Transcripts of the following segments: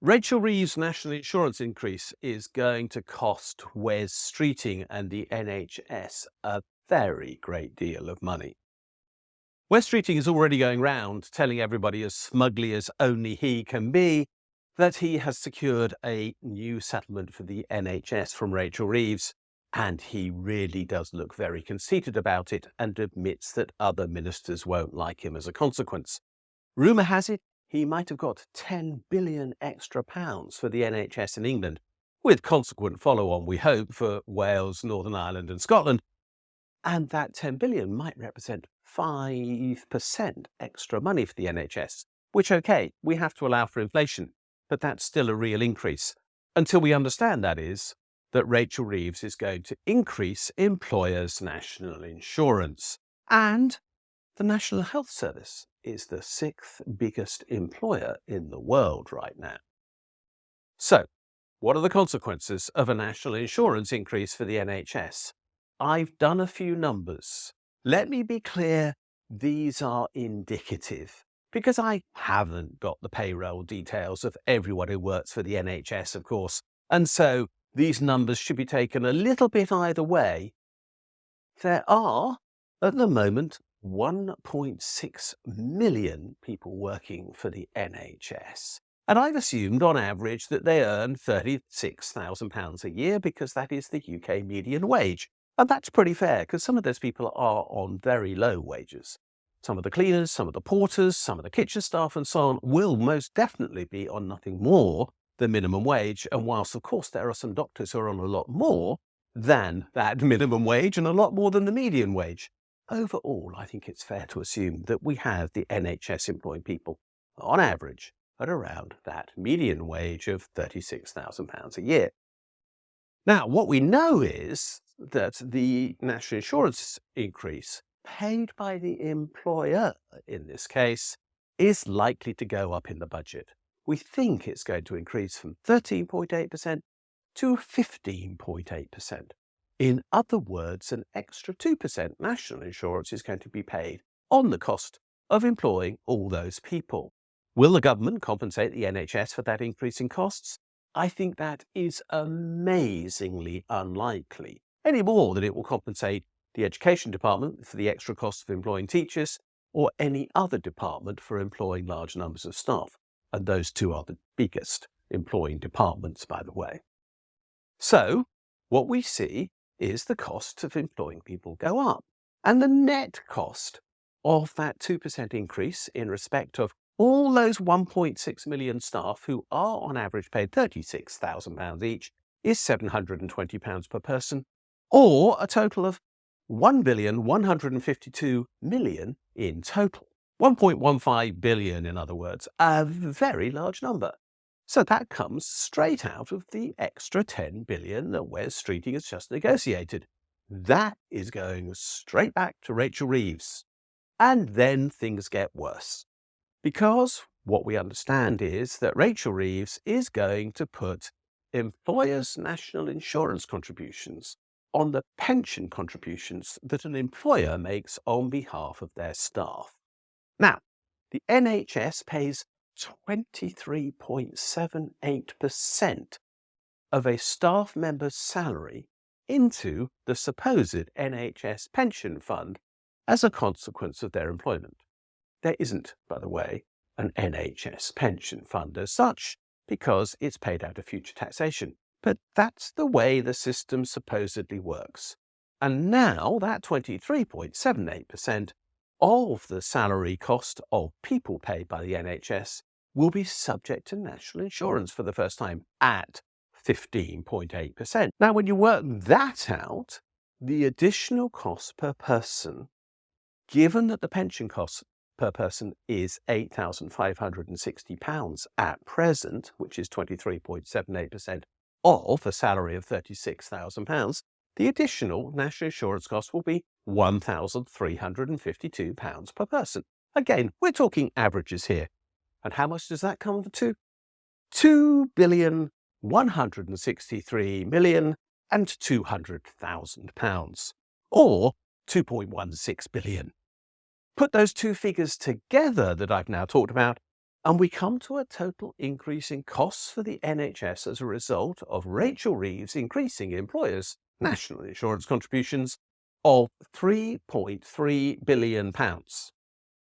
Rachel Reeves' national insurance increase is going to cost Wes Streeting and the NHS a very great deal of money. Wes Streeting is already going round telling everybody as smugly as only he can be that he has secured a new settlement for the NHS from Rachel Reeves, and he really does look very conceited about it and admits that other ministers won't like him as a consequence. Rumour has it he might have got 10 billion extra pounds for the NHS in England, with consequent follow-on, we hope, for Wales, Northern Ireland and Scotland. And that 10 billion might represent 5% extra money for the NHS, which, okay, we have to allow for inflation, but that's still a real increase. Until we understand, that is, that Rachel Reeves is going to increase employers' national insurance. And the National Health Service is the 6th biggest employer in the world right now. So, what are the consequences of a national insurance increase for the NHS? I've done a few numbers. Let me be clear, these are indicative, because I haven't got the payroll details of everyone who works for the NHS, of course, and so these numbers should be taken a little bit either way. There are, at the moment, 1.6 million people working for the NHS. And I've assumed on average that they earn £36,000 a year because that is the UK median wage. And that's pretty fair because some of those people are on very low wages. Some of the cleaners, some of the porters, some of the kitchen staff and so on will most definitely be on nothing more than minimum wage. And whilst of course there are some doctors who are on a lot more than that minimum wage and a lot more than the median wage, overall I think it's fair to assume that we have the NHS employing people on average at around that median wage of £36,000 a year. Now, what we know is that the national insurance increase paid by the employer in this case is likely to go up in the budget. We think it's going to increase from 13.8% to 15.8%. In other words, an extra 2% national insurance is going to be paid on the cost of employing all those people. Will the government compensate the NHS for that increase in costs? I think that is amazingly unlikely, any more than it will compensate the Education Department for the extra cost of employing teachers or any other department for employing large numbers of staff. And those two are the biggest employing departments, by the way. So, what we see is the cost of employing people go up. And the net cost of that 2% increase in respect of all those 1.6 million staff who are on average paid £36,000 each is £720 per person, or a total of £1,152 million in total. 1.15 billion, in other words, a very large number. So that comes straight out of the extra 10 billion that Wes Streeting has just negotiated. That is going straight back to Rachel Reeves. And then things get worse. Because what we understand is that Rachel Reeves is going to put employers' national insurance contributions on the pension contributions that an employer makes on behalf of their staff. Now, the NHS pays 23.78% of a staff member's salary into the supposed NHS pension fund as a consequence of their employment. There isn't, by the way, an NHS pension fund as such, because it's paid out of future taxation. But that's the way the system supposedly works. And now that 23.78% of the salary cost of people paid by the NHS will be subject to national insurance for the first time at 15.8%. Now, when you work that out, the additional cost per person, given that the pension cost per person is £8,560 at present, which is 23.78% of a salary of £36,000, the additional national insurance cost will be £1,352 per person. Again, we're talking averages here. And how much does that come to? £2,163,200,000, or £2.16 billion. Put those two figures together that I've now talked about, And we come to a total increase in costs for the NHS as a result of Rachel Reeves increasing employers' national insurance contributions of £3.3 billion.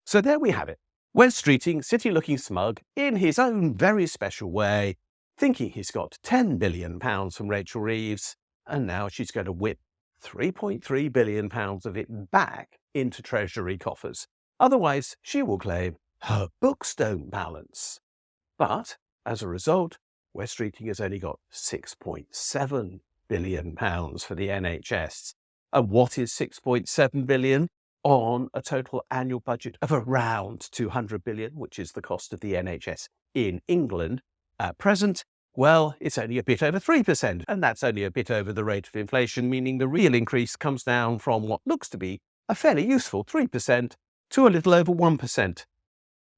So there we have it. Wes Streeting sitting looking smug in his own very special way, thinking he's got £10 billion from Rachel Reeves, and now she's going to whip £3.3 billion of it back into Treasury coffers. Otherwise, she will claim her books don't balance. But as a result, Wes Streeting has only got £6.7 billion for the NHS. And what is £6.7 billion on a total annual budget of around £200 billion, which is the cost of the NHS in England at present? Well, it's only a bit over 3%, and that's only a bit over the rate of inflation, meaning the real increase comes down from what looks to be a fairly useful 3% to a little over 1%.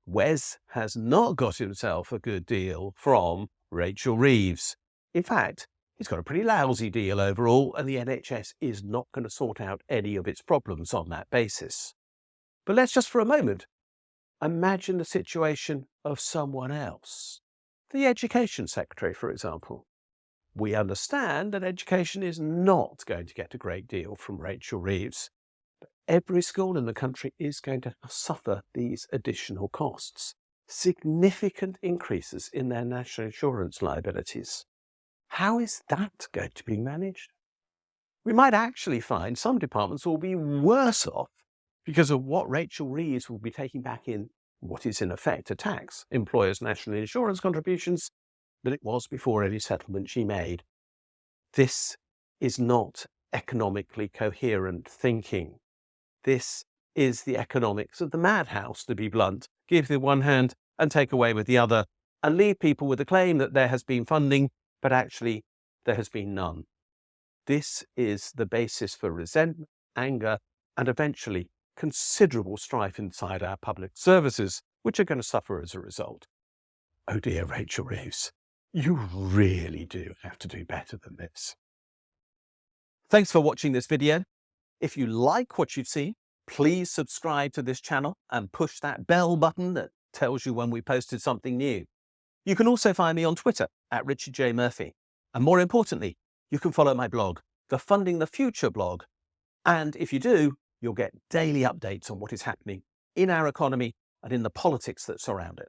Wes has not got himself a good deal from Rachel Reeves. In fact, he's got a pretty lousy deal overall, and the NHS is not going to sort out any of its problems on that basis. But let's just for a moment imagine the situation of someone else. The Education Secretary, for example. We understand that education is not going to get a great deal from Rachel Reeves. Every school in the country is going to suffer these additional costs, significant increases in their national insurance liabilities. How is that going to be managed? We might actually find some departments will be worse off because of what Rachel Reeves will be taking back in what is in effect a tax, employers' national insurance contributions, than it was before any settlement she made. This is not economically coherent thinking. This is the economics of the madhouse, to be blunt. Give with one hand and take away with the other, and leave people with the claim that there has been funding, but actually there has been none. This is the basis for resentment, anger, and eventually considerable strife inside our public services, which are going to suffer as a result. Oh dear, Rachel Reeves, you really do have to do better than this. Thanks for watching this video. If you like what you've seen, please subscribe to this channel and push that bell button that tells you when we posted something new. You can also find me on Twitter at Richard J. Murphy. And more importantly, you can follow my blog, the Funding the Future blog. And if you do, you'll get daily updates on what is happening in our economy and in the politics that surround it.